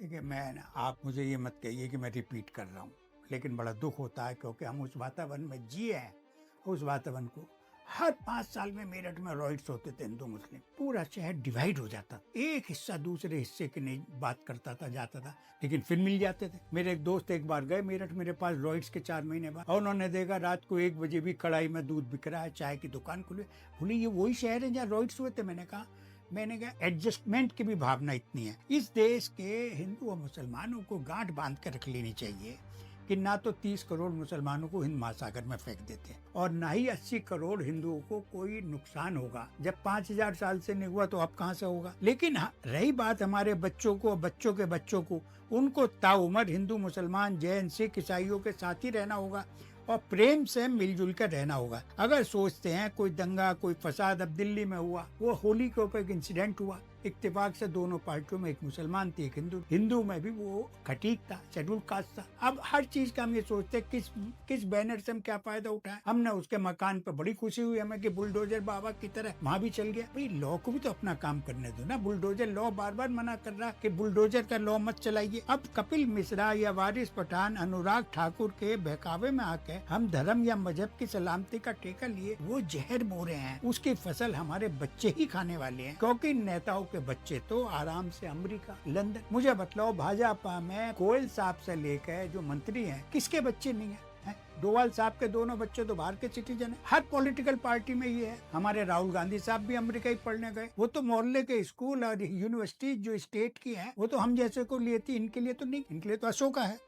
देखिए मैं ना, आप मुझे ये मत कहिए कि मैं रिपीट कर रहा हूँ, लेकिन बड़ा दुख होता है क्योंकि हम उस वातावरण में जिए हैं। उस वातावरण को हर 5 साल में मेरठ में रॉइट्स होते थे, हिंदू मुस्लिम, पूरा शहर डिवाइड हो जाता, एक हिस्सा दूसरे हिस्से की नहीं बात करता था, जाता था, लेकिन फिर मिल जाते थे। मेरे एक दोस्त एक बार गए मेरठ मेरे पास रॉइट्स के 4 महीने बाद, और उन्होंने देखा रात को 1 बजे भी कढ़ाई में दूध बिक रहा है, चाय की दुकान खुली। बोले ये वही शहर है जहाँ रॉइट्स हुए थे। मैंने कहा एडजस्टमेंट की भी भावना इतनी है इस देश के हिंदू और मुसलमानों को गांठ बांध कर रख लेनी चाहिए कि ना तो 30 करोड़ मुसलमानों को हिंद महासागर में फेंक देते और ना ही 80 करोड़ हिंदुओं को कोई नुकसान होगा। जब 5000 साल से नहीं हुआ तो अब कहां से होगा। लेकिन रही बात हमारे बच्चों को, बच्चों के बच्चों को, उनको ताउम्र हिंदू मुसलमान जैन सिख ईसाइयों के साथ ही रहना होगा और प्रेम से मिलजुल कर रहना होगा। अगर सोचते हैं कोई दंगा कोई फसाद अब दिल्ली में हुआ, वो होली के ऊपर एक इंसिडेंट हुआ, इत्तेफाक से दोनों पार्टियों में एक मुसलमान थी एक हिंदू में भी वो खटीक था, शेड्यूल कास्ट था। अब हर चीज का हम ये सोचते हैं किस बैनर से हम क्या फायदा उठाएं। हमने उसके मकान पे बड़ी खुशी हुई हमें कि बुलडोजर बाबा की तरह वहां भी चल गया। भाई लॉ को भी तो अपना काम करने दो ना। बुलडोजर लॉ बार बार मना कर रहा कि बुलडोजर का लॉ मत चलाइए। अब कपिल मिश्रा या वारिस पठान अनुराग ठाकुर के बहकावे में आके हम धर्म या मजहब की सलामती का ठेका लिए वो जहर बो रहे हैं। उसकी फसल हमारे बच्चे ही खाने वाले हैं, क्योंकि नेताओं के बच्चे तो आराम से अमेरिका लंदन। मुझे बतलाओ भाजपा में गोयल साहब से लेकर जो मंत्री हैं किसके बच्चे नहीं है? डोवाल साहब के दोनों बच्चे तो बाहर के सिटीजन है। हर पॉलिटिकल पार्टी में ये है। हमारे राहुल गांधी साहब भी अमेरिका ही पढ़ने गए। वो तो मोहल्ले के स्कूल और यूनिवर्सिटी जो स्टेट की है वो तो हम जैसे को लिए थी, इनके लिए तो नहीं, इनके लिए तो अशोका है।